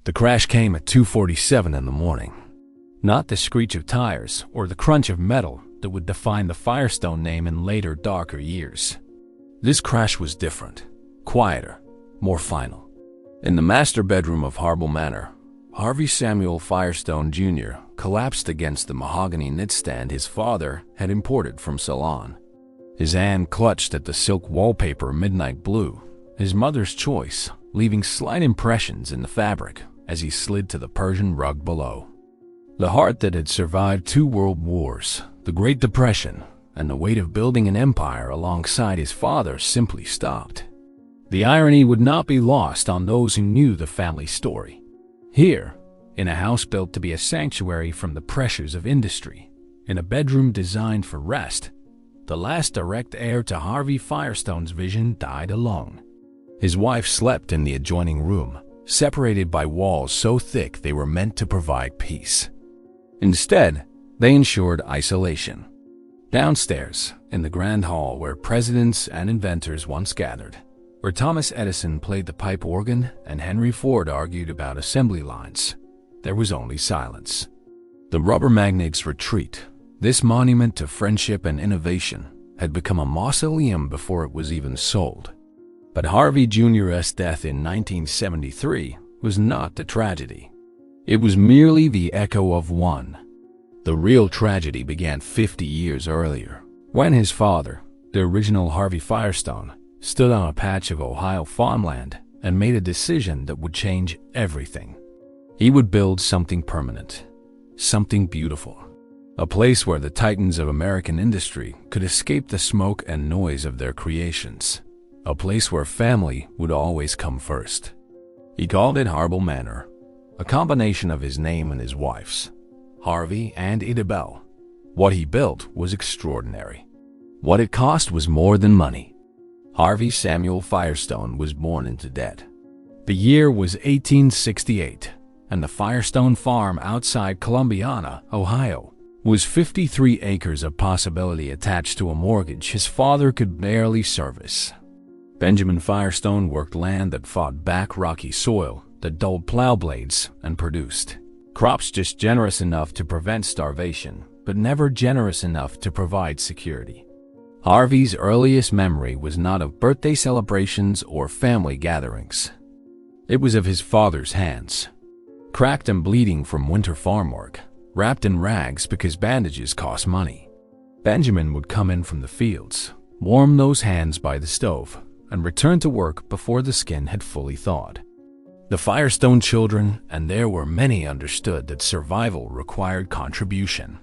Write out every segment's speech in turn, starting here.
The crash came at 2:47 in the morning. Not the screech of tires or the crunch of metal that would define the Firestone name in later, darker years. This crash was different, quieter, more final. In the master bedroom of Harbel Manor, Harvey Samuel Firestone Jr. collapsed against the mahogany nightstand his father had imported from Ceylon. His hand clutched at the silk wallpaper midnight blue, his mother's choice, leaving slight impressions in the fabric as he slid to the Persian rug below. The heart that had survived 2 world wars, the Great Depression, and the weight of building an empire alongside his father simply stopped. The irony would not be lost on those who knew the family story. Here, in a house built to be a sanctuary from the pressures of industry, in a bedroom designed for rest, the last direct heir to Harvey Firestone's vision died alone. His wife slept in the adjoining room, separated by walls so thick they were meant to provide peace. Instead, they ensured isolation. Downstairs, in the grand hall where presidents and inventors once gathered, where Thomas Edison played the pipe organ and Henry Ford argued about assembly lines, there was only silence. The rubber magnate's retreat, this monument to friendship and innovation, had become a mausoleum before it was even sold. But Harvey Jr.'s death in 1973 was not the tragedy. It was merely the echo of one. The real tragedy began 50 years earlier, when his father, the original Harvey Firestone, stood on a patch of Ohio farmland and made a decision that would change everything. He would build something permanent, something beautiful, a place where the titans of American industry could escape the smoke and noise of their creations. A place where family would always come first. He called it Harbel Manor, a combination of his name and his wife's, Harvey and Idabel. What he built was extraordinary. What it cost was more than money. Harvey Samuel Firestone was born into debt. The year was 1868, and the Firestone farm outside Columbiana, Ohio, was 53 acres of possibility attached to a mortgage his father could barely service. Benjamin Firestone worked land that fought back rocky soil, that dulled plow blades, and produced crops just generous enough to prevent starvation, but never generous enough to provide security. Harvey's earliest memory was not of birthday celebrations or family gatherings. It was of his father's hands, cracked and bleeding from winter farm work, wrapped in rags because bandages cost money. Benjamin would come in from the fields, warm those hands by the stove, and return to work before the skin had fully thawed. The Firestone children, and there were many, understood that survival required contribution.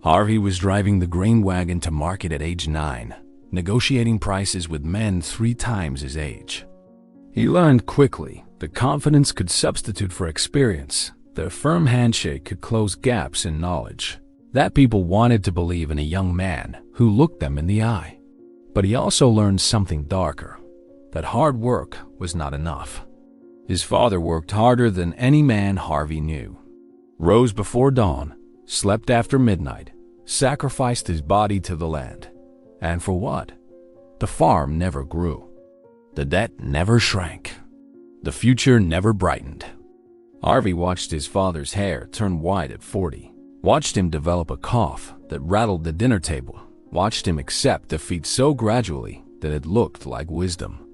Harvey was driving the grain wagon to market at age 9, negotiating prices with men 3 times his age. He learned quickly that confidence could substitute for experience, that a firm handshake could close gaps in knowledge, that people wanted to believe in a young man who looked them in the eye. But he also learned something darker, that hard work was not enough. His father worked harder than any man Harvey knew. Rose before dawn, slept after midnight, sacrificed his body to the land. And for what? The farm never grew. The debt never shrank. The future never brightened. Harvey watched his father's hair turn white at 40, watched him develop a cough that rattled the dinner table, watched him accept defeat so gradually that it looked like wisdom.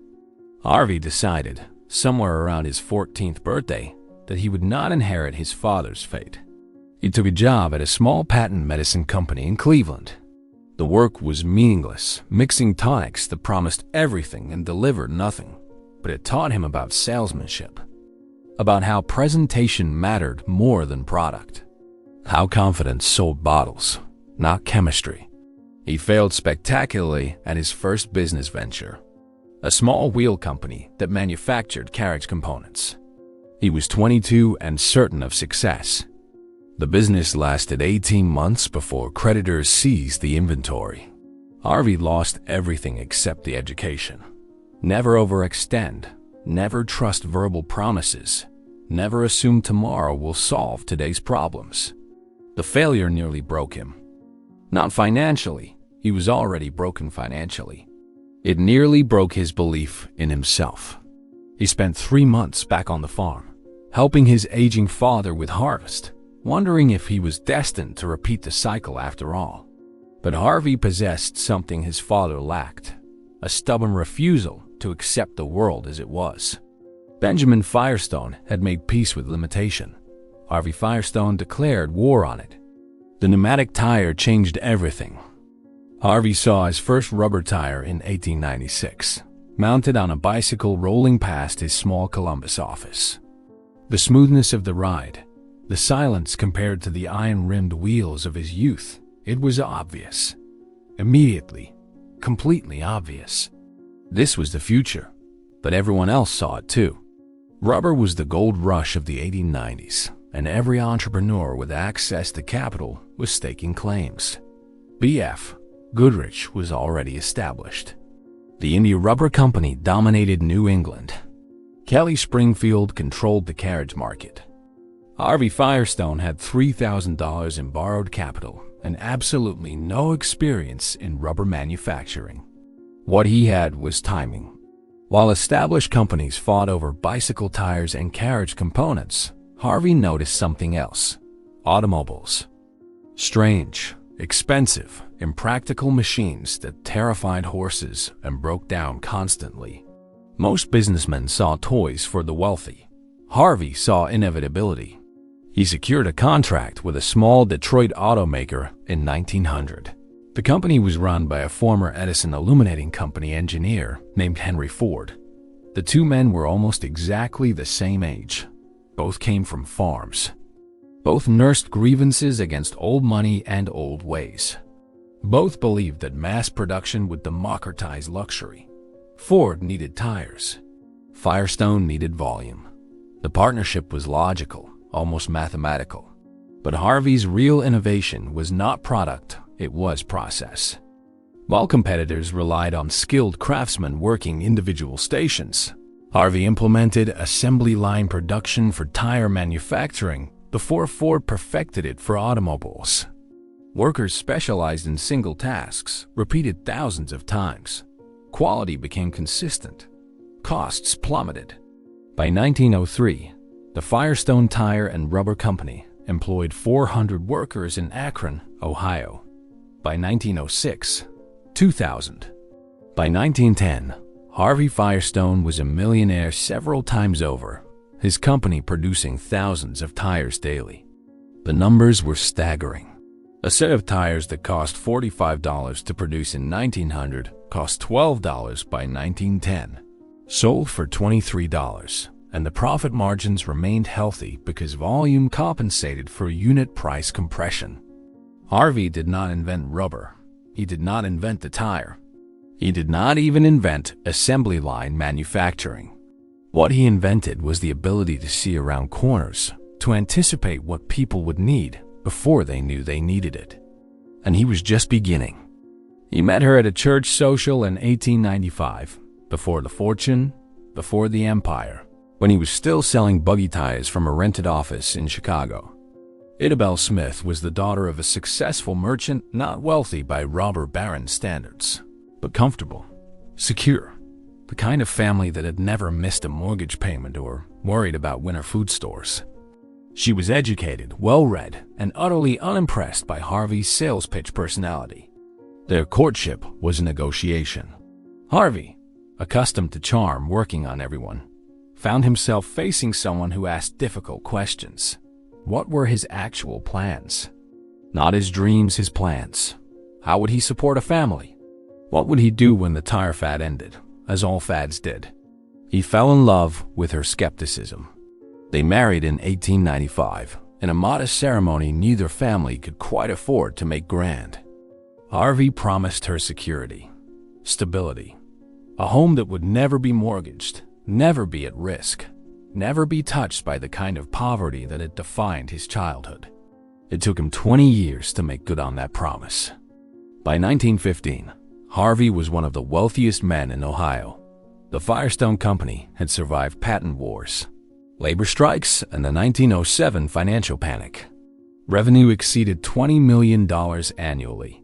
Harvey decided, somewhere around his 14th birthday, that he would not inherit his father's fate. He took a job at a small patent medicine company in Cleveland. The work was meaningless, mixing tonics that promised everything and delivered nothing, but it taught him about salesmanship, about how presentation mattered more than product, how confidence sold bottles, not chemistry. He failed spectacularly at his first business venture, a small wheel company that manufactured carriage components. He was 22 and certain of success. The business lasted 18 months before creditors seized the inventory. Harvey lost everything except the education. Never overextend, never trust verbal promises, never assume tomorrow will solve today's problems. The failure nearly broke him. Not financially, he was already broken financially. It nearly broke his belief in himself. He spent 3 months back on the farm, helping his aging father with harvest, wondering if he was destined to repeat the cycle after all. But Harvey possessed something his father lacked, a stubborn refusal to accept the world as it was. Benjamin Firestone had made peace with limitation. Harvey Firestone declared war on it. The pneumatic tire changed everything. Harvey saw his first rubber tire in 1896, mounted on a bicycle rolling past his small Columbus office. The smoothness of the ride, the silence compared to the iron-rimmed wheels of his youth, it was obvious. Immediately, completely obvious. This was the future, but everyone else saw it too. Rubber was the gold rush of the 1890s, and every entrepreneur with access to capital was staking claims. B.F. Goodrich was already established. The India Rubber Company dominated New England. Kelly Springfield controlled the carriage market. Harvey Firestone had $3,000 in borrowed capital and absolutely no experience in rubber manufacturing. What he had was timing. While established companies fought over bicycle tires and carriage components, Harvey noticed something else: automobiles. Strange, expensive, impractical machines that terrified horses and broke down constantly. Most businessmen saw toys for the wealthy. Harvey saw inevitability. He secured a contract with a small Detroit automaker in 1900. The company was run by a former Edison Illuminating Company engineer named Henry Ford. The two men were almost exactly the same age. Both came from farms. Both nursed grievances against old money and old ways. Both believed that mass production would democratize luxury. Ford needed tires. Firestone needed volume. The partnership was logical, almost mathematical. But Harvey's real innovation was not product, it was process. While competitors relied on skilled craftsmen working individual stations, Harvey implemented assembly line production for tire manufacturing before Ford perfected it for automobiles. Workers specialized in single tasks, repeated thousands of times. Quality became consistent. Costs plummeted. By 1903, the Firestone Tire and Rubber Company employed 400 workers in Akron, Ohio. By 1906, 2,000. By 1910, Harvey Firestone was a millionaire several times over, his company producing thousands of tires daily. The numbers were staggering. A set of tires that cost $45 to produce in 1900 cost $12 by 1910, sold for $23, and the profit margins remained healthy because volume compensated for unit price compression. Harvey did not invent rubber. He did not invent the tire. He did not even invent assembly line manufacturing. What he invented was the ability to see around corners, to anticipate what people would need before they knew they needed it. And he was just beginning. He met her at a church social in 1895, before the fortune, before the empire, when he was still selling buggy tires from a rented office in Chicago. Idabelle Smith was the daughter of a successful merchant, not wealthy by robber baron standards, but comfortable, secure, the kind of family that had never missed a mortgage payment or worried about winter food stores. She was educated, well-read, and utterly unimpressed by Harvey's sales pitch personality. Their courtship was a negotiation. Harvey, accustomed to charm working on everyone, found himself facing someone who asked difficult questions. What were his actual plans? Not his dreams, his plans. How would he support a family? What would he do when the tire fad ended, as all fads did? He fell in love with her skepticism. They married in 1895, in a modest ceremony neither family could quite afford to make grand. Harvey promised her security, stability, a home that would never be mortgaged, never be at risk, never be touched by the kind of poverty that had defined his childhood. It took him 20 years to make good on that promise. By 1915, Harvey was one of the wealthiest men in Ohio. The Firestone Company had survived patent wars, labor strikes, and the 1907 financial panic. Revenue exceeded $20 million annually.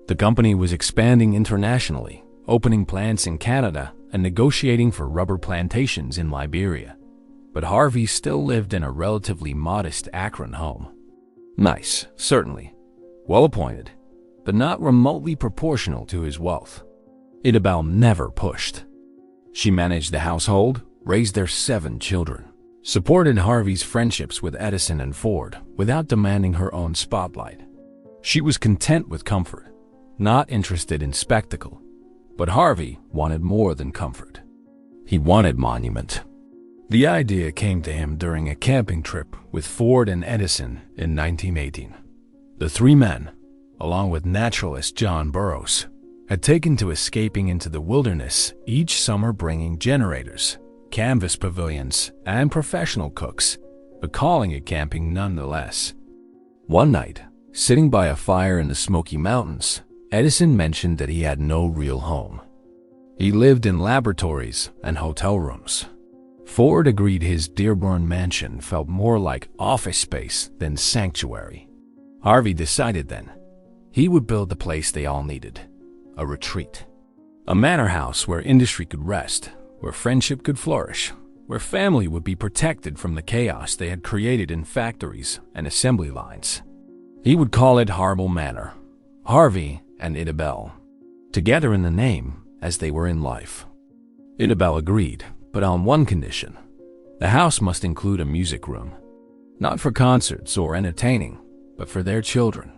The company was expanding internationally, opening plants in Canada and negotiating for rubber plantations in Liberia. but Harvey still lived in a relatively modest Akron home. Nice, certainly. Well-appointed, but not remotely proportional to his wealth. Idabel never pushed. She managed the household, raised their 7 children, supported Harvey's friendships with Edison and Ford without demanding her own spotlight. She was content with comfort, not interested in spectacle. But Harvey wanted more than comfort. He wanted monument. The idea came to him during a camping trip with Ford and Edison in 1918. The 3 men, along with naturalist John Burroughs, had taken to escaping into the wilderness each summer, bringing generators, canvas pavilions, and professional cooks, but calling it camping nonetheless. One night, sitting by a fire in the Smoky Mountains, Edison mentioned that he had no real home. He lived in laboratories and hotel rooms. Ford agreed his Dearborn mansion felt more like office space than sanctuary. Harvey decided then he would build the place they all needed, a retreat. A manor house where industry could rest, where friendship could flourish, where family would be protected from the chaos they had created in factories and assembly lines. He would call it Harbel Manor, Harvey and Idabel, together in the name as they were in life. Idabel agreed, but on one condition. The house must include a music room, not for concerts or entertaining, but for their children.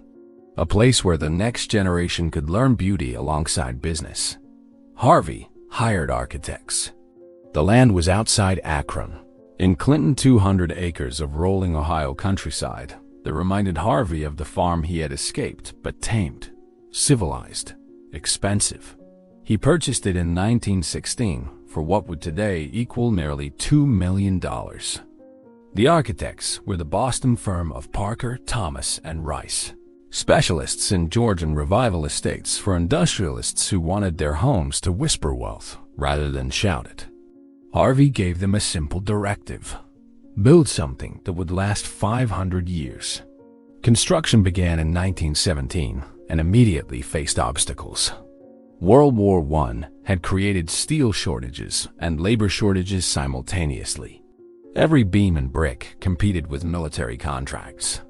A place where the next generation could learn beauty alongside business. Harvey hired architects. The land was outside Akron, in Clinton, 200 acres of rolling Ohio countryside that reminded Harvey of the farm he had escaped but tamed. Civilized, expensive. He purchased it in 1916 for what would today equal nearly $2 million. The architects were the Boston firm of Parker, Thomas, and Rice, specialists in Georgian revival estates for industrialists who wanted their homes to whisper wealth rather than shout it. Harvey gave them a simple directive: build something that would last 500 years. Construction began in 1917 and immediately faced obstacles. World War I had created steel shortages and labor shortages simultaneously. Every beam and brick competed with military contracts.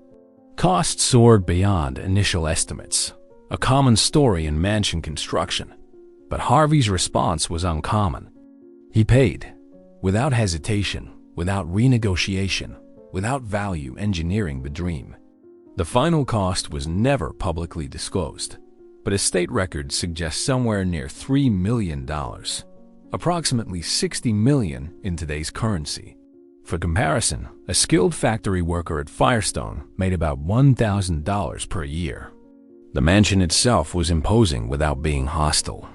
Costs soared beyond initial estimates, a common story in mansion construction. But Harvey's response was uncommon. He paid, without hesitation, without renegotiation, without value engineering the dream. The final cost was never publicly disclosed, but estate records suggest somewhere near $3 million, approximately $60 million in today's currency. For comparison, a skilled factory worker at Firestone made about $1,000 per year. The mansion itself was imposing without being hostile.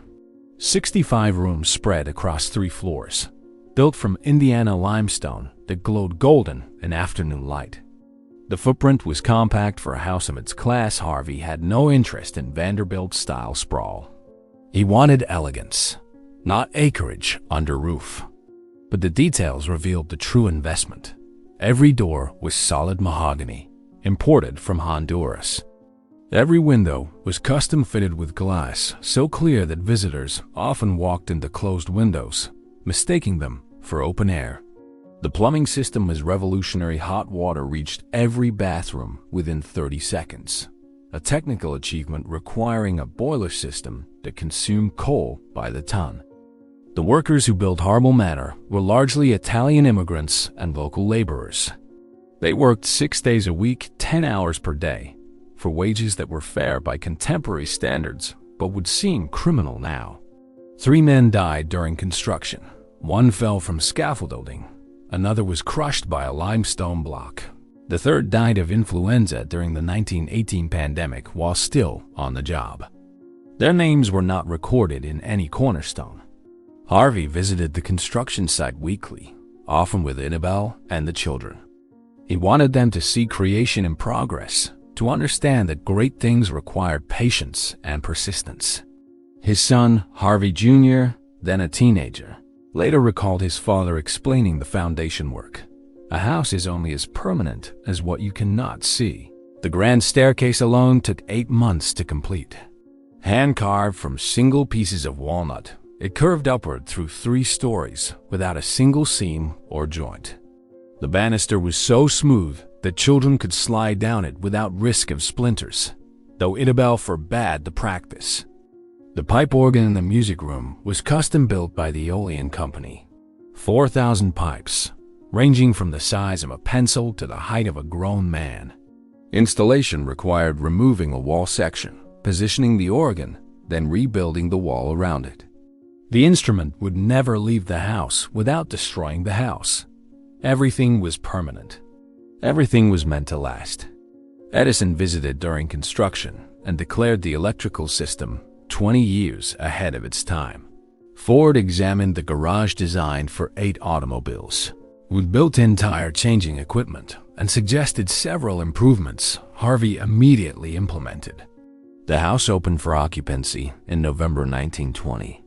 65 rooms spread across 3 floors, built from Indiana limestone that glowed golden in afternoon light. The footprint was compact for a house of its class. Harvey had no interest in Vanderbilt-style sprawl. He wanted elegance, not acreage under roof. But the details revealed the true investment. Every door was solid mahogany, imported from Honduras. Every window was custom fitted with glass so clear that visitors often walked into closed windows, mistaking them for open air. The plumbing system was revolutionary. Hot water reached every bathroom within 30 seconds, a technical achievement requiring a boiler system that consumed coal by the ton. The workers who built Harbel Manor were largely Italian immigrants and local laborers. They worked 6 days a week, 10 hours per day, for wages that were fair by contemporary standards but would seem criminal now. 3 men died during construction. 1 fell from scaffolding. Another was crushed by a limestone block. The third died of influenza during the 1918 pandemic while still on the job. Their names were not recorded in any cornerstone. Harvey visited the construction site weekly, often with Idabel and the children. He wanted them to see creation in progress, to understand that great things required patience and persistence. His son, Harvey Jr., then a teenager, later recalled his father explaining the foundation work. A house is only as permanent as what you cannot see. The grand staircase alone took 8 months to complete. Hand-carved from single pieces of walnut, it curved upward through 3 stories without a single seam or joint. The banister was so smooth that children could slide down it without risk of splinters, though Idabel forbade the practice. The pipe organ in the music room was custom built by the Aeolian Company. 4,000 pipes, ranging from the size of a pencil to the height of a grown man. Installation required removing a wall section, positioning the organ, then rebuilding the wall around it. The instrument would never leave the house without destroying the house. Everything was permanent. Everything was meant to last. Edison visited during construction and declared the electrical system 20 years ahead of its time. Ford examined the garage design for 8 automobiles, with built-in tire-changing equipment, and suggested several improvements Harvey immediately implemented. The house opened for occupancy in November 1920.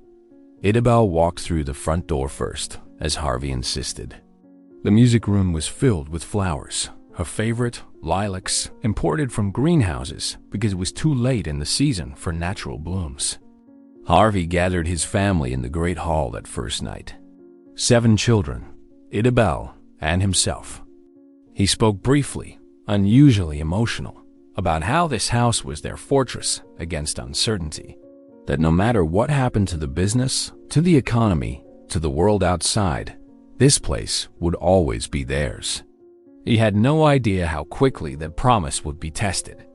Idabel walked through the front door first, as Harvey insisted. The music room was filled with flowers, her favorite, lilacs, imported from greenhouses because it was too late in the season for natural blooms. Harvey gathered his family in the great hall that first night. 7 children, Idabel, and himself. He spoke briefly, unusually emotional, about how this house was their fortress against uncertainty, that no matter what happened to the business, to the economy, to the world outside, this place would always be theirs. He had no idea how quickly that promise would be tested.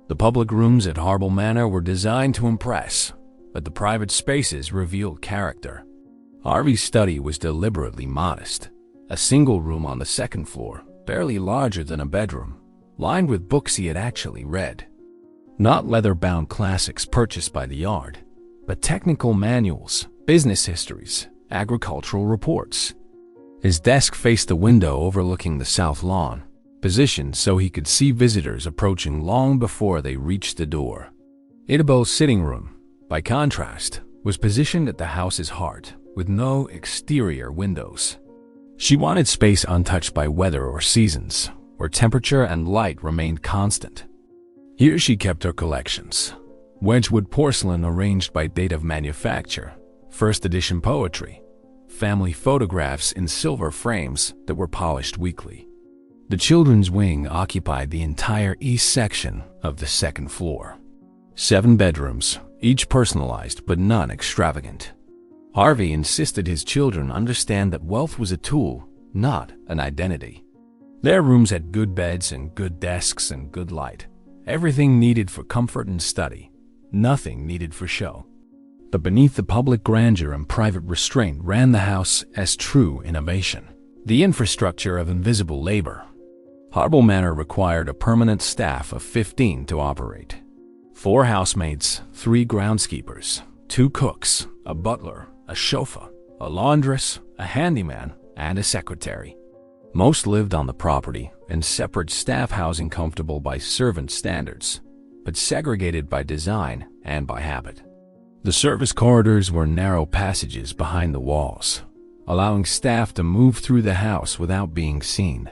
The public rooms at Harbel Manor were designed to impress, but the private spaces revealed character. Harvey's study was deliberately modest. A single room on the 2nd floor, barely larger than a bedroom, lined with books he had actually read. Not leather-bound classics purchased by the yard, but technical manuals, business histories, agricultural reports. His desk faced a window overlooking the south lawn, positioned so he could see visitors approaching long before they reached the door. Idabel's sitting room, by contrast, was positioned at the house's heart, with no exterior windows. She wanted space untouched by weather or seasons, where temperature and light remained constant. Here she kept her collections: Wedgwood porcelain arranged by date of manufacture, first edition poetry, family photographs in silver frames that were polished weekly. The children's wing occupied the entire east section of the 2nd floor. 7 bedrooms, each personalized but none extravagant. Harvey insisted his children understand that wealth was a tool, not an identity. Their rooms had good beds and good desks and good light. Everything needed for comfort and study, nothing needed for show. But beneath the public grandeur and private restraint ran the house as true innovation, the infrastructure of invisible labor. Harbel Manor required a permanent staff of 15 to operate. 4 housemaids, 3 groundskeepers, 2 cooks, a butler, a chauffeur, a laundress, a handyman, and a secretary. Most lived on the property in separate staff housing comfortable by servant standards, but segregated by design and by habit. The service corridors were narrow passages behind the walls, allowing staff to move through the house without being seen.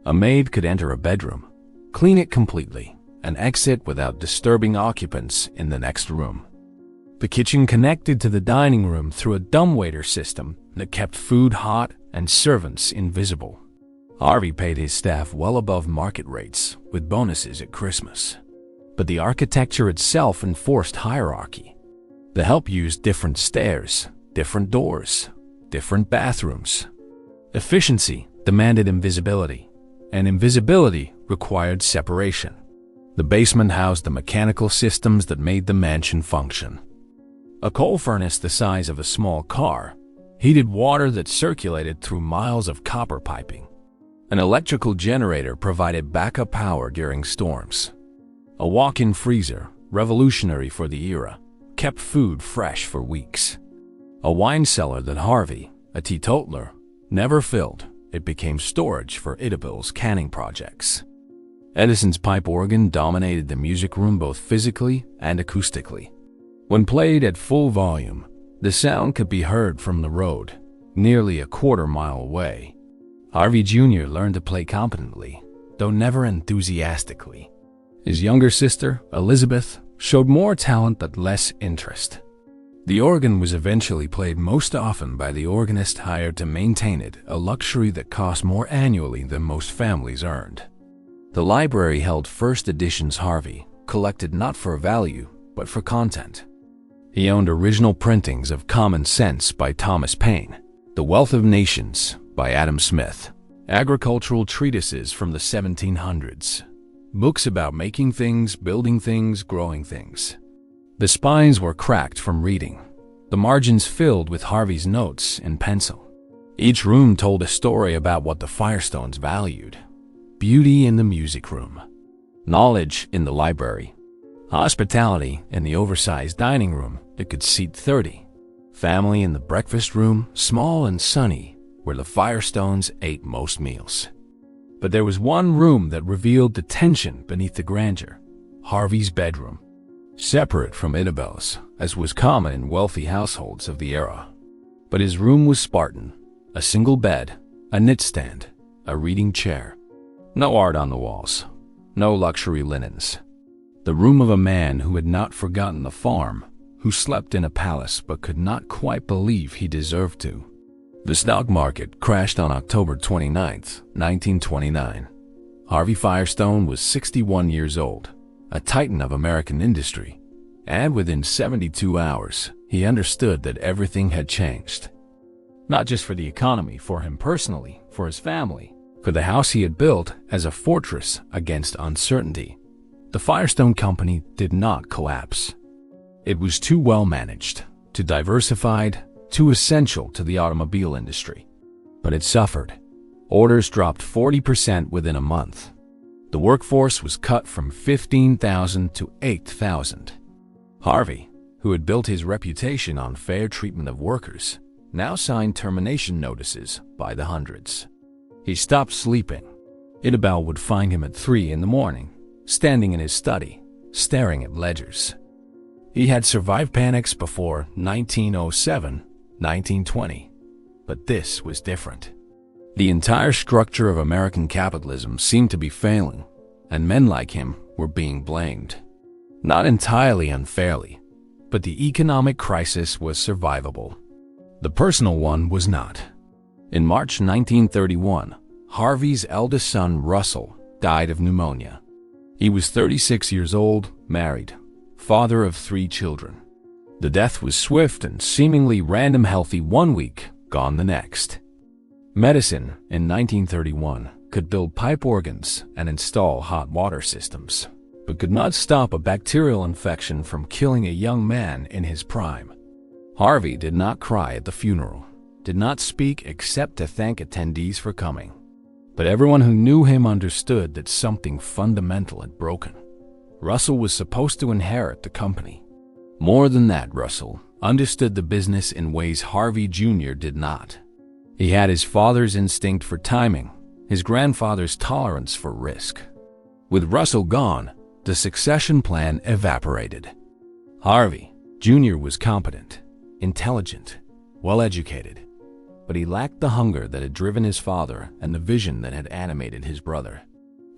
A maid could enter a bedroom, clean it completely, and exit without disturbing occupants in the next room. The kitchen connected to the dining room through a dumbwaiter system that kept food hot and servants invisible. Harvey paid his staff well above market rates, with bonuses at Christmas. But the architecture itself enforced hierarchy. The help used different stairs, different doors, different bathrooms. Efficiency demanded invisibility, and invisibility required separation. The basement housed the mechanical systems that made the mansion function. A coal furnace the size of a small car heated water that circulated through miles of copper piping. An electrical generator provided backup power during storms. A walk-in freezer, revolutionary for the era, kept food fresh for weeks. A wine cellar that Harvey, a teetotaler, never filled. It became storage for Idabel's canning projects. Edison's pipe organ dominated the music room both physically and acoustically. When played at full volume, the sound could be heard from the road, nearly a quarter-mile away. Harvey Jr. learned to play competently, though never enthusiastically. His younger sister, Elizabeth, showed more talent but less interest. The organ was eventually played most often by the organist hired to maintain it, a luxury that cost more annually than most families earned. The library held first editions Harvey collected not for value, but for content. He owned original printings of Common Sense by Thomas Paine, The Wealth of Nations by Adam Smith, agricultural treatises from the 1700s, books about making things, building things, growing things. The spines were cracked from reading, the margins filled with Harvey's notes in pencil. Each room told a story about what the Firestones valued: beauty in the music room, knowledge in the library, hospitality in the oversized dining room that could seat 30, family in the breakfast room, small and sunny, where the Firestones ate most meals. But there was one room that revealed the tension beneath the grandeur: Harvey's bedroom. Separate from Isabel's, as was common in wealthy households of the era. But his room was Spartan: a single bed, a knitstand, a reading chair. No art on the walls, no luxury linens. The room of a man who had not forgotten the farm, who slept in a palace but could not quite believe he deserved to. The stock market crashed on October 29, 1929. Harvey Firestone was 61 years old, a titan of American industry, and within 72 hours, he understood that everything had changed. Not just for the economy, for him personally, for his family, for the house he had built as a fortress against uncertainty. The Firestone Company did not collapse. It was too well managed, too diversified, too essential to the automobile industry. But it suffered. Orders dropped 40% within a month. The workforce was cut from 15,000 to 8,000. Harvey, who had built his reputation on fair treatment of workers, now signed termination notices by the hundreds. He stopped sleeping. Isabel would find him at 3 in the morning, standing in his study, staring at ledgers. He had survived panics before 1907, 1920, but this was different. The entire structure of American capitalism seemed to be failing, and men like him were being blamed. Not entirely unfairly, but the economic crisis was survivable. The personal one was not. In March 1931, Harvey's eldest son, Russell, died of pneumonia. He was 36 years old, married, father of 3 children. The death was swift and seemingly random: healthy one week, gone the next. Medicine, in 1931, could build pipe organs and install hot water systems, but could not stop a bacterial infection from killing a young man in his prime. Harvey did not cry at the funeral, did not speak except to thank attendees for coming. But everyone who knew him understood that something fundamental had broken. Russell was supposed to inherit the company. More than that, Russell understood the business in ways Harvey Jr. did not. He had his father's instinct for timing, his grandfather's tolerance for risk. With Russell gone, the succession plan evaporated. Harvey Jr. was competent, intelligent, well-educated, but he lacked the hunger that had driven his father and the vision that had animated his brother.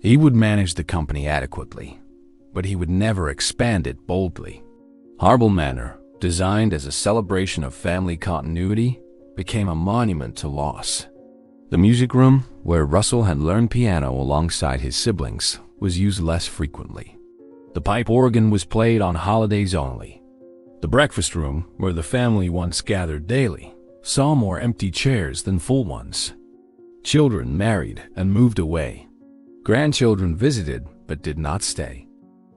He would manage the company adequately, but he would never expand it boldly. Harbel Manor, designed as a celebration of family continuity, became a monument to loss. The music room, where Russell had learned piano alongside his siblings, was used less frequently. The pipe organ was played on holidays only. The breakfast room, where the family once gathered daily, saw more empty chairs than full ones. Children married and moved away. Grandchildren visited but did not stay.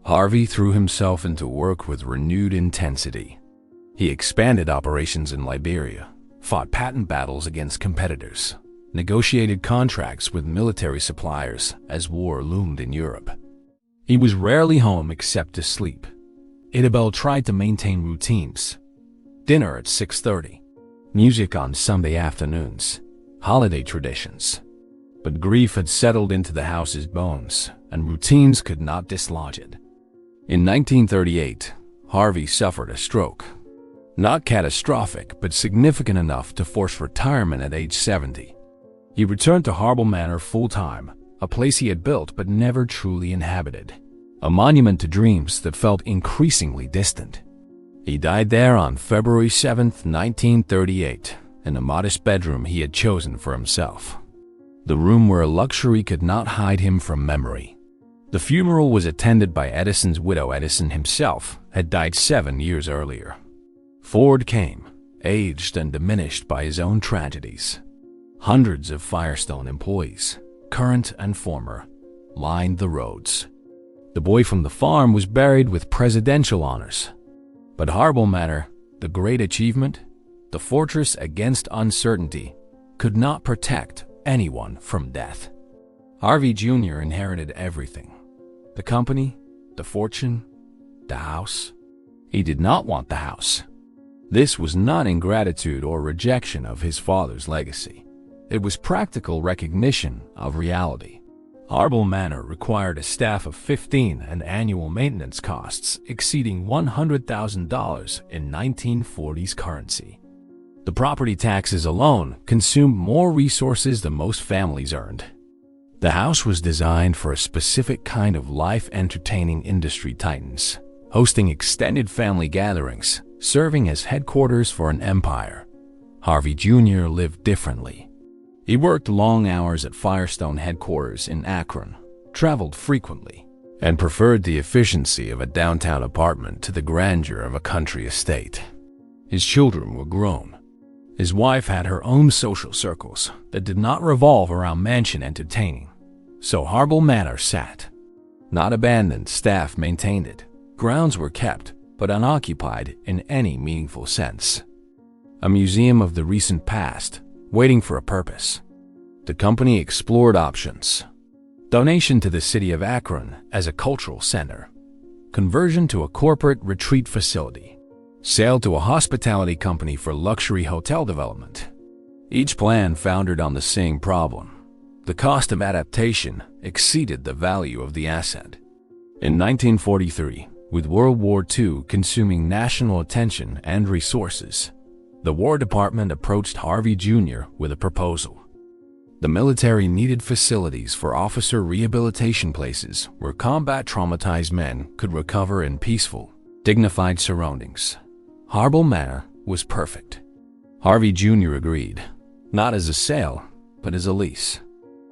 Harvey threw himself into work with renewed intensity. He expanded operations in Liberia, fought patent battles against competitors, negotiated contracts with military suppliers as war loomed in Europe. He was rarely home except to sleep. Isabel tried to maintain routines. Dinner at 6:30, music on Sunday afternoons, holiday traditions. But grief had settled into the house's bones, and routines could not dislodge it. In 1938, Harvey suffered a stroke. Not catastrophic, but significant enough to force retirement at age 70. He returned to Harbel Manor full-time, a place he had built but never truly inhabited. A monument to dreams that felt increasingly distant. He died there on February 7, 1938, in a modest bedroom he had chosen for himself. The room where luxury could not hide him from memory. The funeral was attended by Edison's widow. Edison himself had died 7 years earlier. Ford came, aged and diminished by his own tragedies. Hundreds of Firestone employees, current and former, lined the roads. The boy from the farm was buried with presidential honors. But Harbel Manor, the great achievement, the fortress against uncertainty, could not protect anyone from death. Harvey Jr. inherited everything. The company, the fortune, the house. He did not want the house. This was not ingratitude or rejection of his father's legacy. It was practical recognition of reality. Harbel Manor required a staff of 15 and annual maintenance costs exceeding $100,000 in 1940s currency. The property taxes alone consumed more resources than most families earned. The house was designed for a specific kind of life entertaining industry titans, hosting extended family gatherings, serving as headquarters for an empire. Harvey Jr. lived differently. He worked long hours at Firestone headquarters in Akron, traveled frequently, and preferred the efficiency of a downtown apartment to the grandeur of a country estate. His children were grown. His wife had her own social circles that did not revolve around mansion entertaining. So Harbel Manor sat. Not abandoned, staff maintained it. Grounds were kept, but unoccupied in any meaningful sense. A museum of the recent past, waiting for a purpose. The company explored options. Donation to the city of Akron as a cultural center. Conversion to a corporate retreat facility. Sale to a hospitality company for luxury hotel development. Each plan foundered on the same problem. The cost of adaptation exceeded the value of the asset. In 1943, with World War II consuming national attention and resources, the War Department approached Harvey Jr. with a proposal. The military needed facilities for officer rehabilitation places where combat-traumatized men could recover in peaceful, dignified surroundings. Harbel Manor was perfect. Harvey Jr. agreed, not as a sale, but as a lease.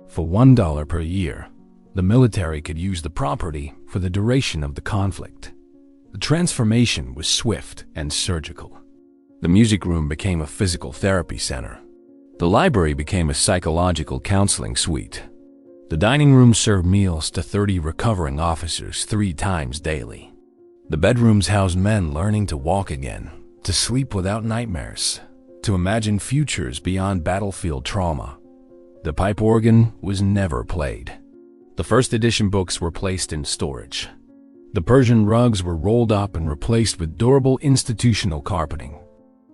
For $1 per year, the military could use the property for the duration of the conflict. The transformation was swift and surgical. The music room became a physical therapy center. The library became a psychological counseling suite. The dining room served meals to 30 recovering officers 3 times daily. The bedrooms housed men learning to walk again, to sleep without nightmares, to imagine futures beyond battlefield trauma. The pipe organ was never played. The first edition books were placed in storage. The Persian rugs were rolled up and replaced with durable institutional carpeting.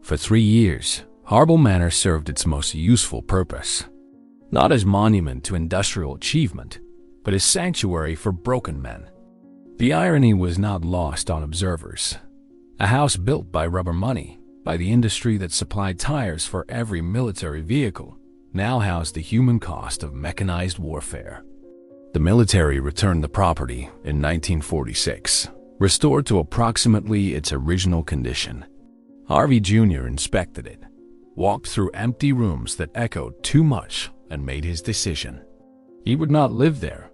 For 3 years, Harbel Manor served its most useful purpose, not as monument to industrial achievement, but as sanctuary for broken men. The irony was not lost on observers. A house built by rubber money, by the industry that supplied tires for every military vehicle, now housed the human cost of mechanized warfare. The military returned the property in 1946, restored to approximately its original condition. Harvey Jr. inspected it, walked through empty rooms that echoed too much, and made his decision. He would not live there,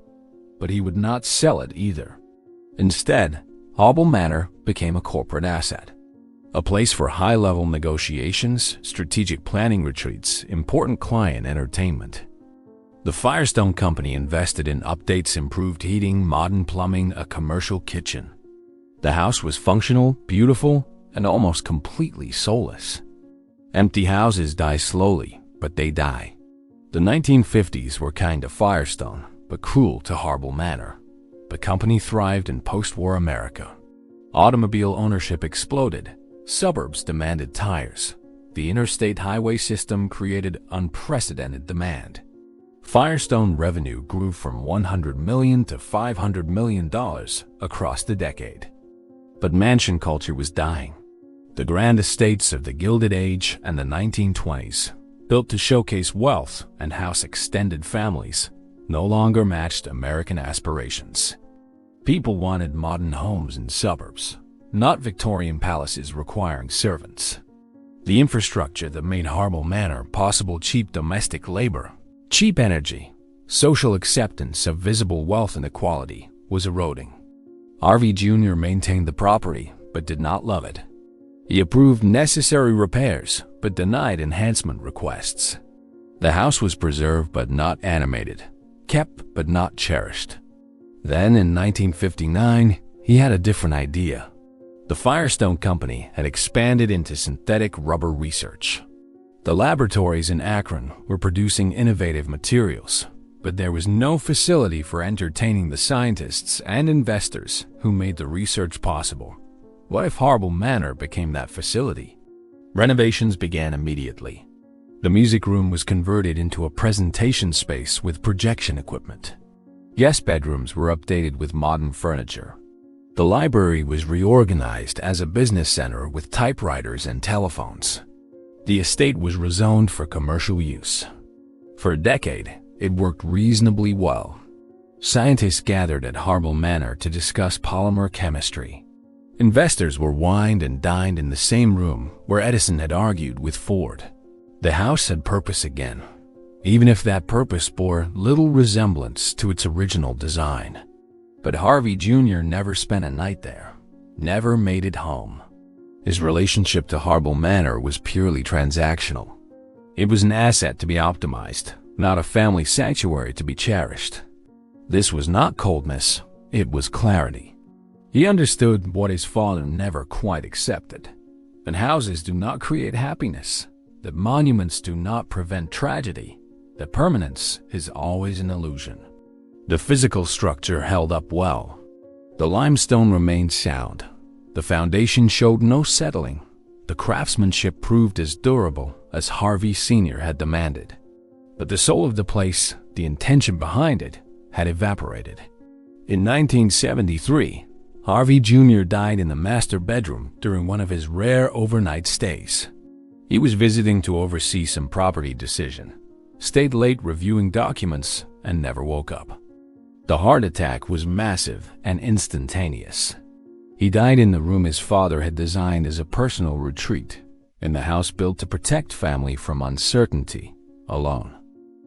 but he would not sell it either. Instead, Harbel Manor became a corporate asset, a place for high-level negotiations, strategic planning retreats, important client entertainment. The Firestone Company invested in updates, improved heating, modern plumbing, a commercial kitchen. The house was functional, beautiful, and almost completely soulless. Empty houses die slowly, but they die. The 1950s were kind to Firestone, but cruel to Harbel Manor. The company thrived in post-war America. Automobile ownership exploded. Suburbs demanded tires. The interstate highway system created unprecedented demand. Firestone revenue grew from $100 million to $500 million across the decade. But mansion culture was dying. The grand estates of the Gilded Age and the 1920s, built to showcase wealth and house extended families, no longer matched American aspirations. People wanted modern homes in suburbs, not Victorian palaces requiring servants. The infrastructure that made Harbel Manor possible, cheap domestic labor, cheap energy, social acceptance of visible wealth inequality, was eroding. Harvey Jr. maintained the property, but did not love it. He approved necessary repairs, but denied enhancement requests. The house was preserved but not animated, kept but not cherished. Then, in 1959, he had a different idea. The Firestone Company had expanded into synthetic rubber research. The laboratories in Akron were producing innovative materials, but there was no facility for entertaining the scientists and investors who made the research possible. What if Harbel Manor became that facility? Renovations began immediately. The music room was converted into a presentation space with projection equipment. Guest bedrooms were updated with modern furniture. The library was reorganized as a business center with typewriters and telephones. The estate was rezoned for commercial use. For a decade, it worked reasonably well. Scientists gathered at Harbel Manor to discuss polymer chemistry. Investors were wined and dined in the same room where Edison had argued with Ford. The house had purpose again, even if that purpose bore little resemblance to its original design. But Harvey Jr. never spent a night there, never made it home. His relationship to Harbel Manor was purely transactional. It was an asset to be optimized, not a family sanctuary to be cherished. This was not coldness, it was clarity. He understood what his father never quite accepted, that houses do not create happiness, that monuments do not prevent tragedy, that permanence is always an illusion. The physical structure held up well. The limestone remained sound. The foundation showed no settling. The craftsmanship proved as durable as Harvey Sr. had demanded. But the soul of the place, the intention behind it, had evaporated. In 1973, Harvey Jr. died in the master bedroom during one of his rare overnight stays. He was visiting to oversee some property decision, stayed late reviewing documents, and never woke up. The heart attack was massive and instantaneous. He died in the room his father had designed as a personal retreat, in the house built to protect family from uncertainty, alone.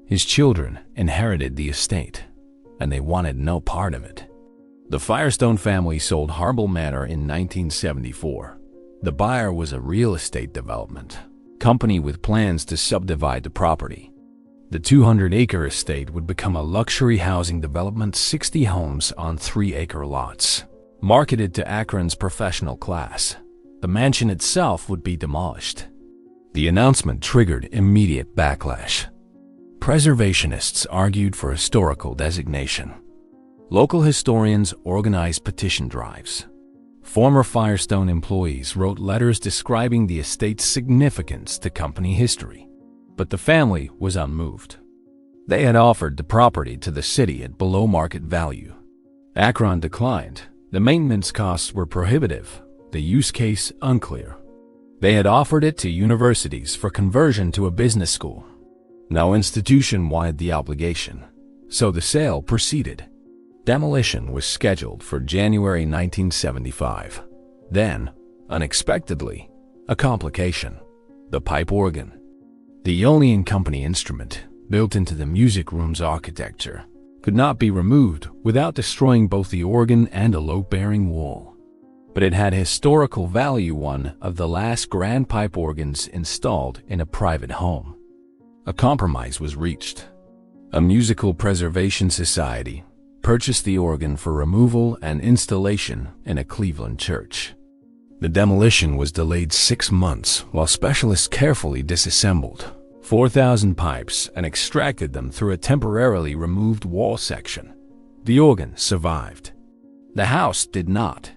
His children inherited the estate, and they wanted no part of it. The Firestone family sold Harbel Manor in 1974. The buyer was a real estate development company with plans to subdivide the property. The 200-acre estate would become a luxury housing development, 60 homes on 3-acre lots, marketed to Akron's professional class. The mansion itself would be demolished. The announcement triggered immediate backlash. Preservationists argued for historical designation. Local historians organized petition drives. Former Firestone employees wrote letters describing the estate's significance to company history. But the family was unmoved. They had offered the property to the city at below market value. Akron declined. The maintenance costs were prohibitive, the use case unclear. They had offered it to universities for conversion to a business school. No institution wanted the obligation, so the sale proceeded. Demolition was scheduled for January 1975. Then, unexpectedly, a complication: the pipe organ. The only company instrument, built into the music room's architecture, could not be removed without destroying both the organ and a load-bearing wall. But it had historical value, one of the last grand pipe organs installed in a private home. A compromise was reached. A musical preservation society purchased the organ for removal and installation in a Cleveland church. The demolition was delayed 6 months while specialists carefully disassembled 4,000 pipes and extracted them through a temporarily removed wall section. The organ survived. The house did not.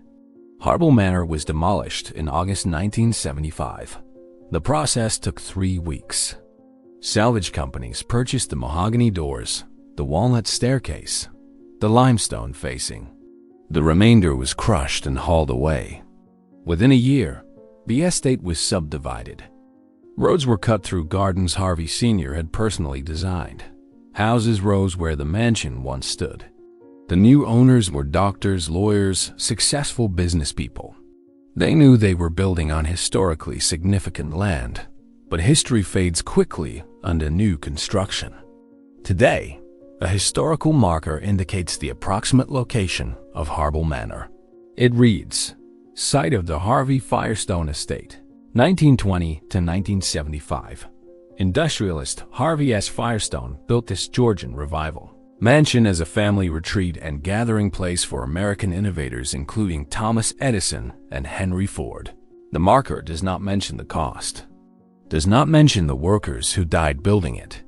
Harbel Manor was demolished in August 1975. The process took 3 weeks. Salvage companies purchased the mahogany doors, the walnut staircase, the limestone facing. The remainder was crushed and hauled away. Within a year, the estate was subdivided. Roads were cut through gardens Harvey Sr. had personally designed. Houses rose where the mansion once stood. The new owners were doctors, lawyers, successful business people. They knew they were building on historically significant land, but history fades quickly under new construction. Today, a historical marker indicates the approximate location of Harbel Manor. It reads, site of the Harvey Firestone estate, 1920 to 1975. Industrialist Harvey S. Firestone built this Georgian revival mansion as a family retreat and gathering place for American innovators including Thomas Edison and Henry Ford. The marker does not mention the cost, does not mention the workers who died building it,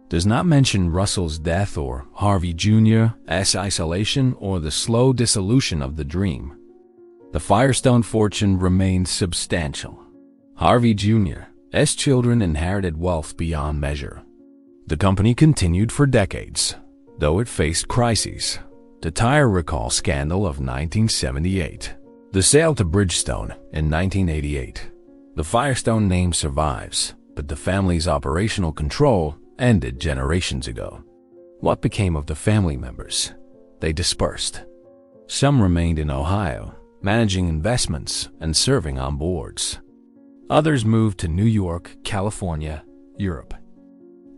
does not mention Russell's death or Harvey Jr.'s isolation or the slow dissolution of the dream. The Firestone fortune remained substantial. Harvey Jr.'s children inherited wealth beyond measure. The company continued for decades, though it faced crises. The tire recall scandal of 1978, the sale to Bridgestone in 1988. The Firestone name survives, but the family's operational control ended generations ago. What became of the family members? They dispersed. Some remained in Ohio, managing investments and serving on boards. Others moved to New York, California, Europe.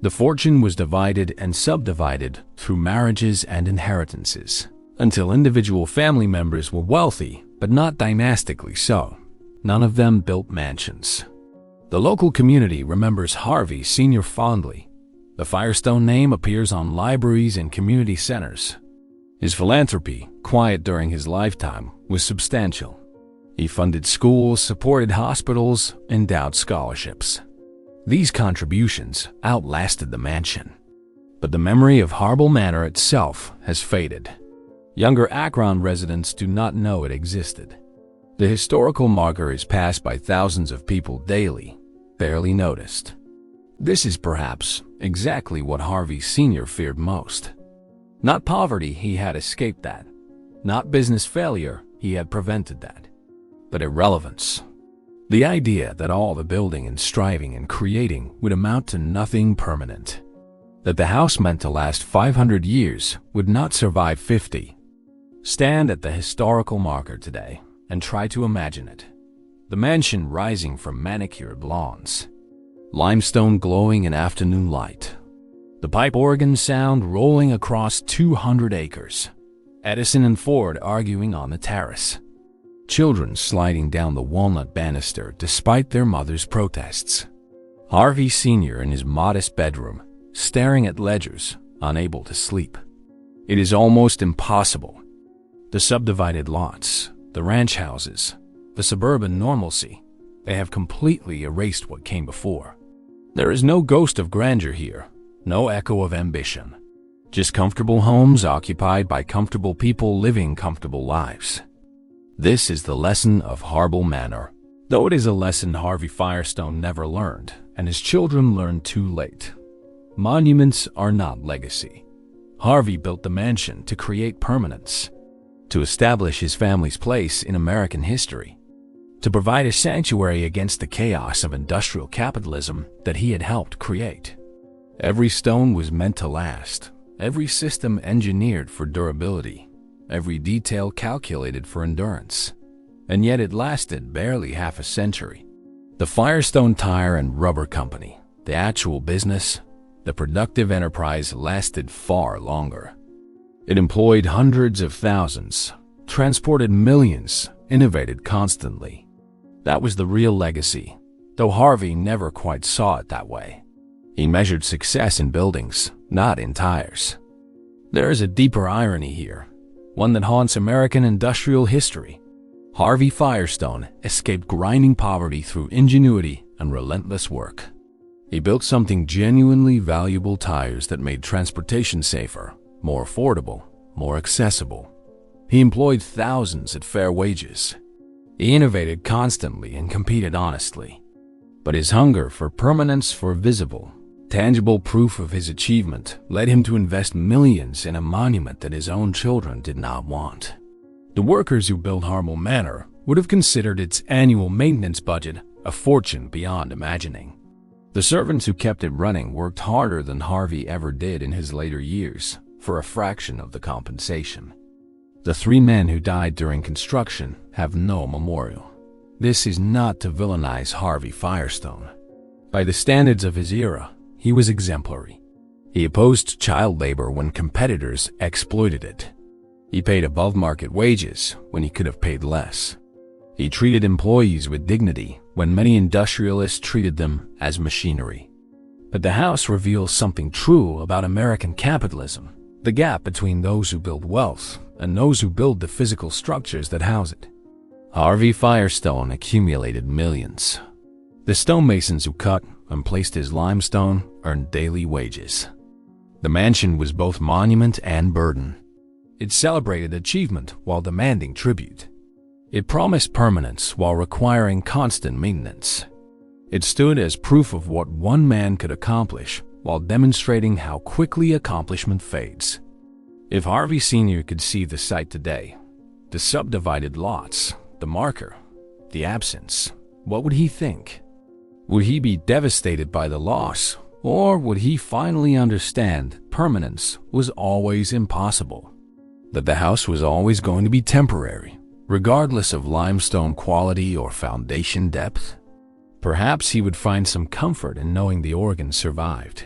The fortune was divided and subdivided through marriages and inheritances, until individual family members were wealthy, but not dynastically so. None of them built mansions. The local community remembers Harvey Sr. fondly. The Firestone name appears on libraries and community centers. His philanthropy, quiet during his lifetime, was substantial. He funded schools, supported hospitals, endowed scholarships. These contributions outlasted the mansion. But the memory of Harbel Manor itself has faded. Younger Akron residents do not know it existed. The historical marker is passed by thousands of people daily, barely noticed. This is perhaps exactly what Harvey Sr. feared most. Not poverty, he had escaped that. Not business failure, he had prevented that. But irrelevance. The idea that all the building and striving and creating would amount to nothing permanent. That the house meant to last 500 years would not survive 50. Stand at the historical marker today and try to imagine it. The mansion rising from manicured lawns. Limestone glowing in afternoon light. The pipe organ sound rolling across 200 acres. Edison and Ford arguing on the terrace. Children sliding down the walnut banister despite their mother's protests. Harvey Sr. in his modest bedroom, staring at ledgers, unable to sleep. It is almost impossible. The subdivided lots, the ranch houses, the suburban normalcy, they have completely erased what came before. There is no ghost of grandeur here, no echo of ambition. Just comfortable homes occupied by comfortable people living comfortable lives. This is the lesson of Harbel Manor, though it is a lesson Harvey Firestone never learned, and his children learned too late. Monuments are not legacy. Harvey built the mansion to create permanence, to establish his family's place in American history, to provide a sanctuary against the chaos of industrial capitalism that he had helped create. Every stone was meant to last, every system engineered for durability. Every detail calculated for endurance. And yet it lasted barely half a century. The Firestone Tire and Rubber Company, the actual business, the productive enterprise lasted far longer. It employed hundreds of thousands, transported millions, innovated constantly. That was the real legacy, though Harvey never quite saw it that way. He measured success in buildings, not in tires. There is a deeper irony here, one that haunts American industrial history. Harvey Firestone escaped grinding poverty through ingenuity and relentless work. He built something genuinely valuable: tires that made transportation safer, more affordable, more accessible. He employed thousands at fair wages. He innovated constantly and competed honestly. But his hunger for permanence, for visible, tangible proof of his achievement, led him to invest millions in a monument that his own children did not want. The workers who built Harbel Manor would have considered its annual maintenance budget a fortune beyond imagining. The servants who kept it running worked harder than Harvey ever did in his later years for a fraction of the compensation. The 3 men who died during construction have no memorial. This is not to villainize Harvey Firestone. By the standards of his era, he was exemplary. He opposed child labor when competitors exploited it. He paid above-market wages when he could have paid less. He treated employees with dignity when many industrialists treated them as machinery. But the house reveals something true about American capitalism: the gap between those who build wealth and those who build the physical structures that house it. Harvey Firestone accumulated millions. The stonemasons who cut and placed his limestone earned daily wages. The mansion was both monument and burden. It celebrated achievement while demanding tribute. It promised permanence while requiring constant maintenance. It stood as proof of what one man could accomplish while demonstrating how quickly accomplishment fades. If Harvey Sr. could see the site today, the subdivided lots, the marker, the absence, what would he think? Would he be devastated by the loss, or would he finally understand permanence was always impossible? That the house was always going to be temporary, regardless of limestone quality or foundation depth? Perhaps he would find some comfort in knowing the organ survived.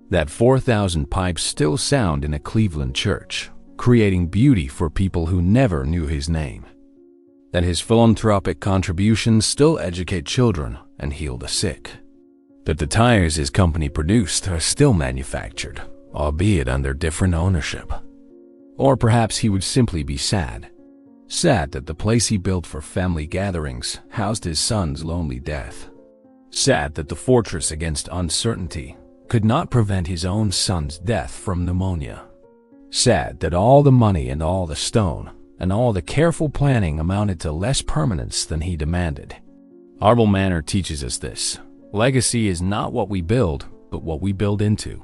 That 4,000 pipes still sound in a Cleveland church, creating beauty for people who never knew his name. That his philanthropic contributions still educate children and heal the sick. That the tires his company produced are still manufactured, albeit under different ownership. Or perhaps he would simply be sad. Sad that the place he built for family gatherings housed his son's lonely death. Sad that the fortress against uncertainty could not prevent his own son's death from pneumonia. Sad that all the money and all the stone and all the careful planning amounted to less permanence than he demanded. Harbel Manor teaches us this. Legacy is not what we build, but what we build into.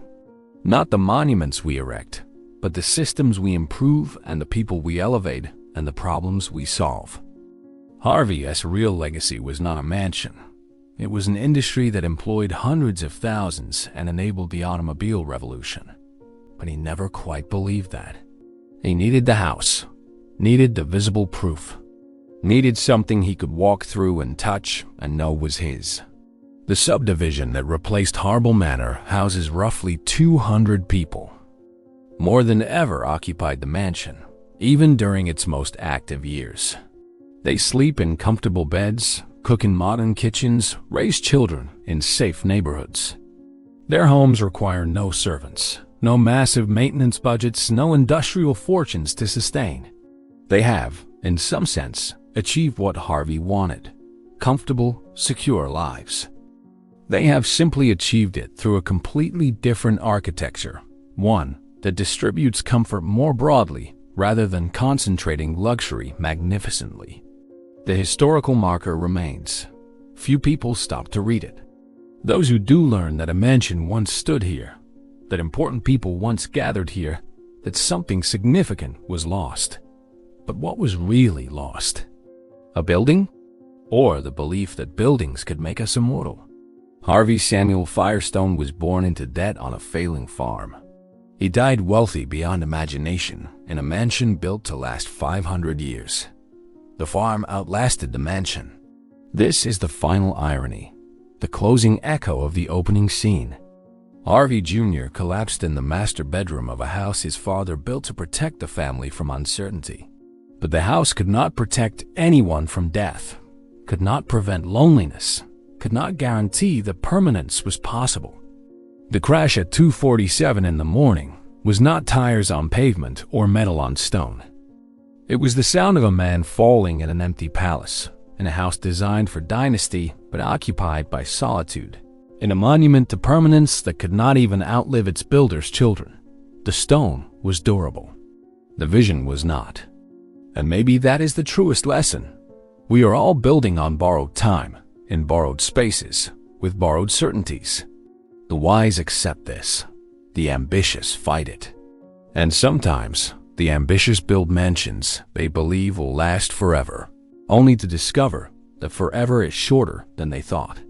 Not the monuments we erect, but the systems we improve and the people we elevate and the problems we solve. Harvey's real legacy was not a mansion. It was an industry that employed hundreds of thousands and enabled the automobile revolution. But he never quite believed that. He needed the house, needed the visible proof, needed something he could walk through and touch and know was his. The subdivision that replaced Harbel Manor houses roughly 200 people. More than ever occupied the mansion, even during its most active years. They sleep in comfortable beds, cook in modern kitchens, raise children in safe neighborhoods. Their homes require no servants, no massive maintenance budgets, no industrial fortunes to sustain. They have, in some sense, achieved what Harvey wanted: comfortable, secure lives. They have simply achieved it through a completely different architecture, one that distributes comfort more broadly rather than concentrating luxury magnificently. The historical marker remains. Few people stop to read it. Those who do learn that a mansion once stood here, that important people once gathered here, that something significant was lost. But what was really lost? A building? Or the belief that buildings could make us immortal? Harvey Samuel Firestone was born into debt on a failing farm. He died wealthy beyond imagination in a mansion built to last 500 years. The farm outlasted the mansion. This is the final irony, the closing echo of the opening scene. Harvey Jr. collapsed in the master bedroom of a house his father built to protect the family from uncertainty. But the house could not protect anyone from death, could not prevent loneliness, could not guarantee that permanence was possible. The crash at 2:47 in the morning was not tires on pavement or metal on stone. It was the sound of a man falling in an empty palace, in a house designed for dynasty but occupied by solitude, in a monument to permanence that could not even outlive its builder's children. The stone was durable. The vision was not. And maybe that is the truest lesson. We are all building on borrowed time, in borrowed spaces, with borrowed certainties. The wise accept this. The ambitious fight it. And sometimes, the ambitious build mansions they believe will last forever, only to discover that forever is shorter than they thought.